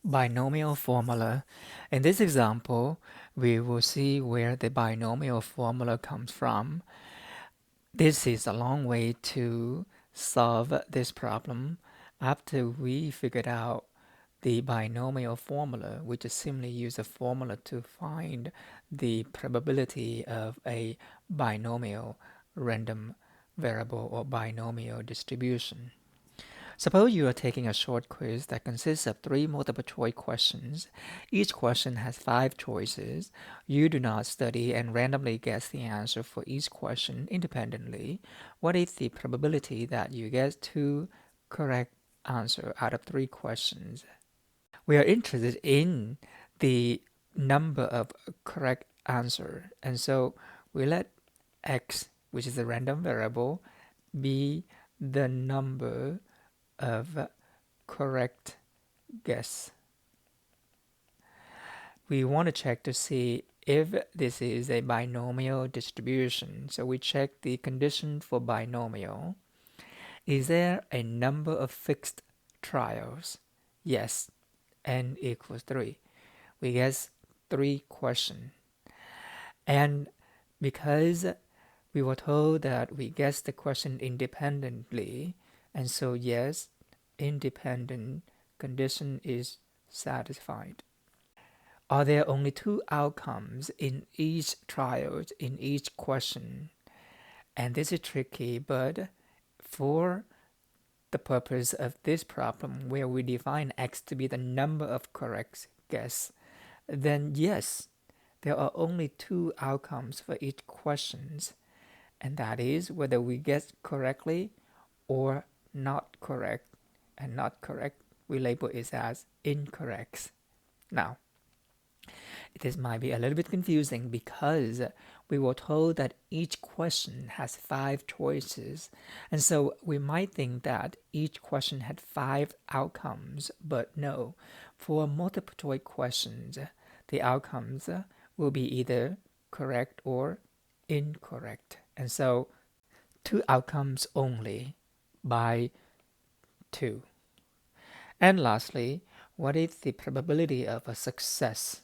Binomial formula. In this example, we will see where the binomial formula comes from. This is a long way to solve this problem. After we figured out the binomial formula, we just simply use a formula to find the probability of a binomial random variable or binomial distribution. Suppose you are taking a short quiz that consists of 3 multiple choice questions. Each question has 5 choices. You do not study and randomly guess the answer for each question independently. What is the probability that you get 2 correct answers out of 3 questions? We are interested in the number of correct answers, and so we let x, which is a random variable, be the number of correct guess. We want to check to see if this is a binomial distribution. So we check the condition for binomial. Is there a number of fixed trials? Yes, n equals 3. We guess 3 questions. And because we were told that we guessed the question independently, and so yes, independent condition is satisfied. Are there only 2 outcomes in each trial, in each question? And this is tricky, but for the purpose of this problem, where we define x to be the number of correct guess, then yes, there are only 2 outcomes for each questions, and that is whether we guess correctly or not correct. And not correct, we label it as incorrect. Now, this might be a little bit confusing because we were told that each question has 5 choices, and so we might think that each question had 5 outcomes, but no. For multiple choice questions, the outcomes will be either correct or incorrect, and so 2 outcomes only by 2. And lastly, what is the probability of a success?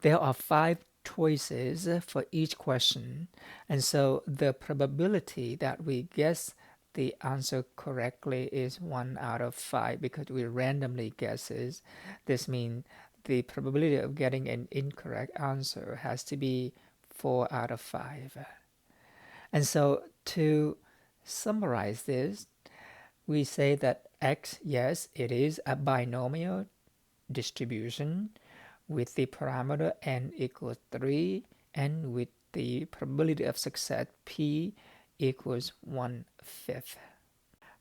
There are 5 choices for each question, and so the probability that we guess the answer correctly is 1 out of 5 because we randomly guesses. This means the probability of getting an incorrect answer has to be 4 out of 5. And so to summarize this, we say that x, yes, it is a binomial distribution with the parameter n equals 3 and with the probability of success p equals 1/5.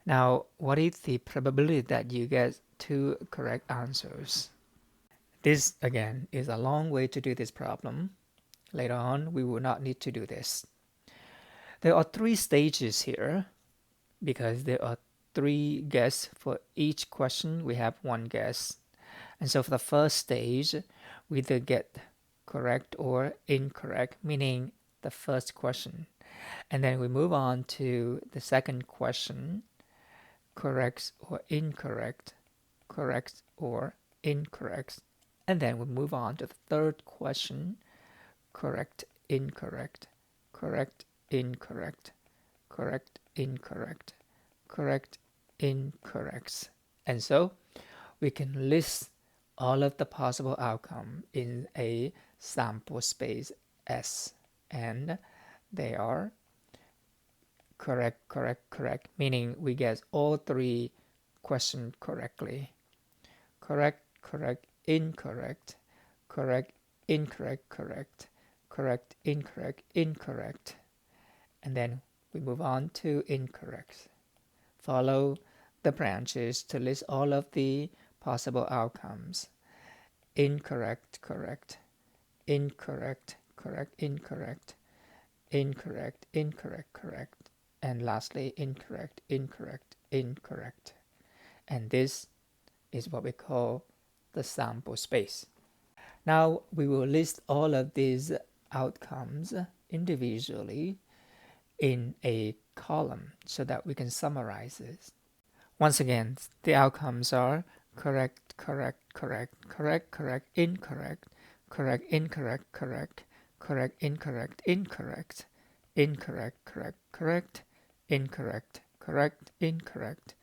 Now, what is the probability that you get 2 correct answers? This, again, is a long way to do this problem. Later on, we will not need to do this. There are 3 stages here because there are 3 guesses for each question. We have 1 guess. And so for the first stage, we either get correct or incorrect, meaning the first question. And then we move on to the second question, correct or incorrect, correct or incorrect. And then we move on to the third question, correct, incorrect, correct, incorrect, correct, incorrect, correct, incorrect. And so we can list all of the possible outcomes in a sample space S, and they are correct, correct, correct, meaning we get all 3 questions correctly. Correct, correct, incorrect, correct, incorrect, correct, correct, incorrect, incorrect. And then we move on to incorrect. Follow the branches to list all of the possible outcomes. Incorrect, correct, incorrect, correct, incorrect, incorrect, incorrect, correct, and lastly incorrect, incorrect, incorrect. And this is what we call the sample space. Now we will list all of these outcomes individually in a column so that we can summarize this. Once again, the outcomes are correct, correct, correct, correct, correct, incorrect, correct, incorrect, correct, correct, incorrect, incorrect, incorrect, correct, correct, incorrect, correct, incorrect,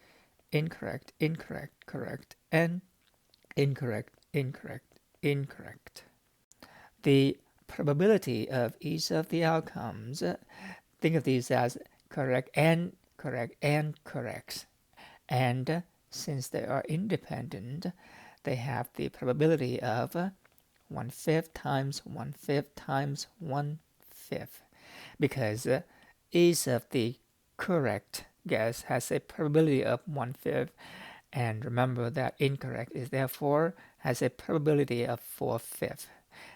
incorrect, incorrect, correct, and incorrect, incorrect, incorrect. The probability of each of the outcomes, think of these as correct and correct and correct. And since they are independent, they have the probability of 1/5 times 1/5 times 1/5, because each of the correct guess has a probability of 1/5, and remember that incorrect is therefore has a probability of 4/5.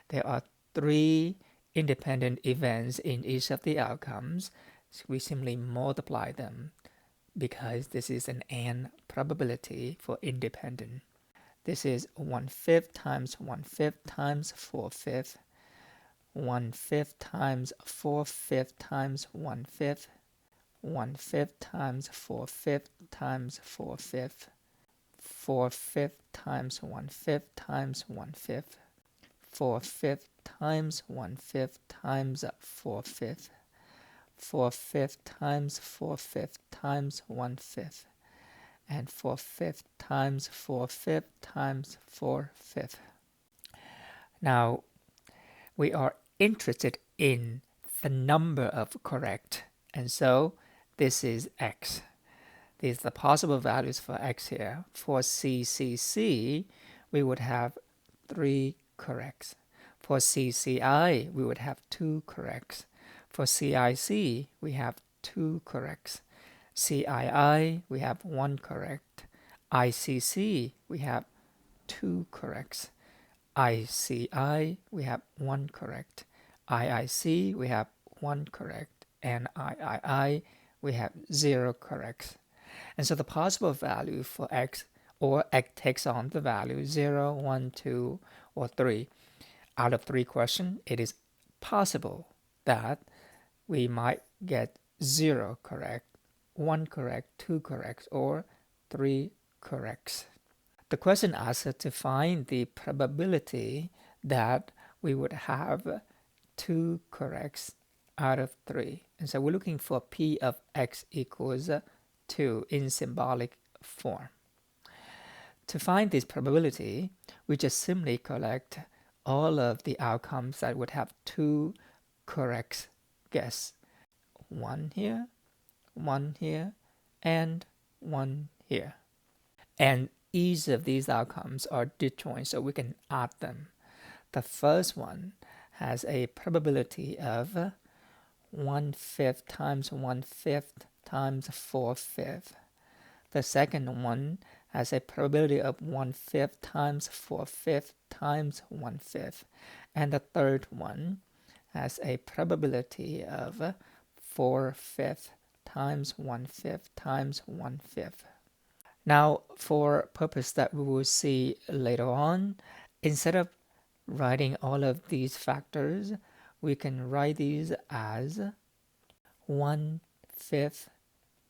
There are 3 independent events in each of the outcomes, so we simply multiply them because this is an n probability for independent. This is 1/5 times 1/5 times 4/5, 1/5 times 4/5 times 1/5, 1/5 times 4/5 times 4/5, 4/5 times 1/5 times 1/5, 4/5 times 1/5 times 4/5, 4/5 times 4/5 times 1/5, and 4/5 times 4/5 times 4/5. Now, we are interested in the number of correct, and so this is x. These are the possible values for x here. For CCC, we would have 3 corrects. For CCI, we would have 2 corrects. For CIC, we have 2 corrects. CII, we have 1 correct. ICC, we have 2 corrects. ICI, we have 1 correct. IIC, we have 1 correct. And III, we have 0 corrects. And so the possible value for x, or x takes on the value 0, 1, 2, or 3. Out of 3 questions, it is possible that we might get 0 correct, 1 correct, 2 corrects, or 3 corrects. The question asks us to find the probability that we would have 2 corrects out of 3. And so we're looking for P of x equals 2 in symbolic form. To find this probability, we just simply collect all of the outcomes that would have 2 correct guess. 1 here, 1 here, and 1 here. And each of these outcomes are disjoint, so we can add them. The first one has a probability of 1/5 times 1/5 times 4/5. The second one has a probability of 1/5 times 4/5 times 1/5. And the third one has a probability of 4/5 times 1/5 times 1/5. Now, for purpose that we will see later on, instead of writing all of these factors, we can write these as 1/5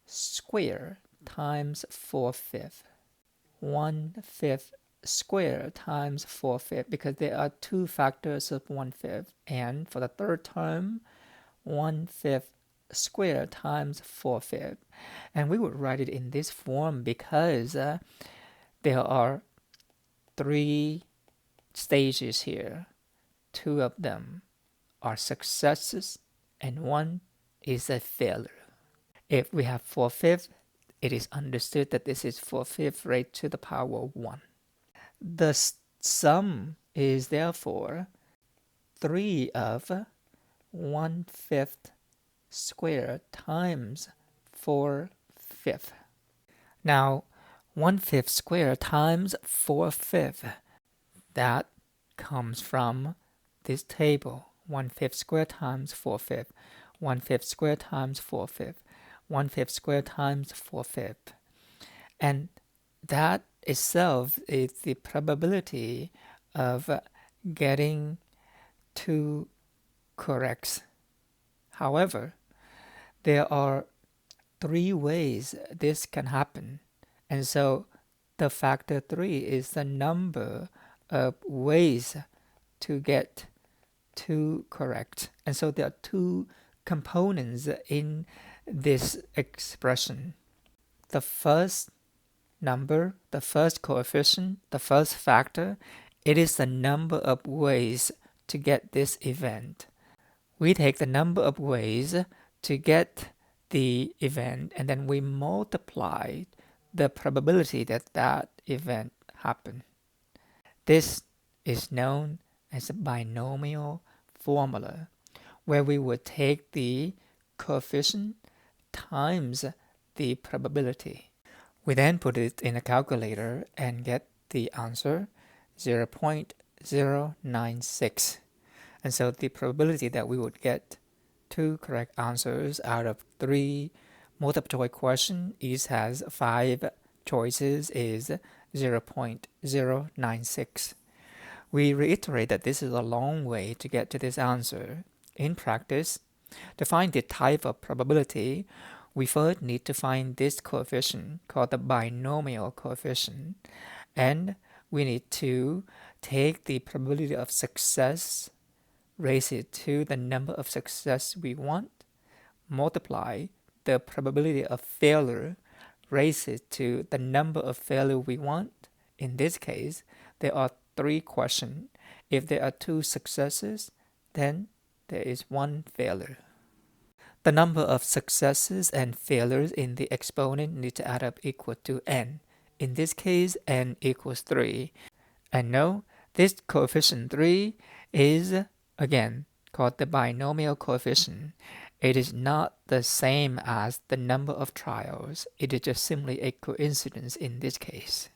squared times 4/5. 1/5 squared times 4/5, because there are 2 factors of 1/5. And for the third term, 1/5 squared times 4/5. And we would write it in this form because there are 3 stages here. 2 of them are successes and 1 is a failure. If we have 4/5, it is understood that this is 4/5 raised to the power of 1. The sum is therefore 3 of 1/5 squared times 4/5. Now, 1/5 squared times 4/5, that comes from this table. 1/5 squared times 4/5, 1/5 squared times 4/5, 1/5 squared times 4/5. And that itself is the probability of getting 2 corrects. However, there are 3 ways this can happen. And so the factor 3 is the number of ways to get 2 correct. And so there are 2 components in this expression. The first number, the first coefficient, the first factor, it is the number of ways to get this event. We take the number of ways to get the event and then we multiply the probability that that event happened. This is known as a binomial formula, where we would take the coefficient times the probability. We then put it in a calculator and get the answer 0.096. And so the probability that we would get 2 correct answers out of 3 multiple choice question, each has 5 choices, is 0.096. We reiterate that this is a long way to get to this answer. In practice, to find the type of probability, we first need to find this coefficient called the binomial coefficient, and we need to take the probability of success, raise it to the number of success we want, multiply the probability of failure, raise it to the number of failure we want. In this case, there are 3 questions. If there are 2 successes, then there is 1 failure. The number of successes and failures in the exponent need to add up equal to n. In this case, n equals 3. And no, this coefficient 3 is, again, called the binomial coefficient. It is not the same as the number of trials. It is just simply a coincidence in this case.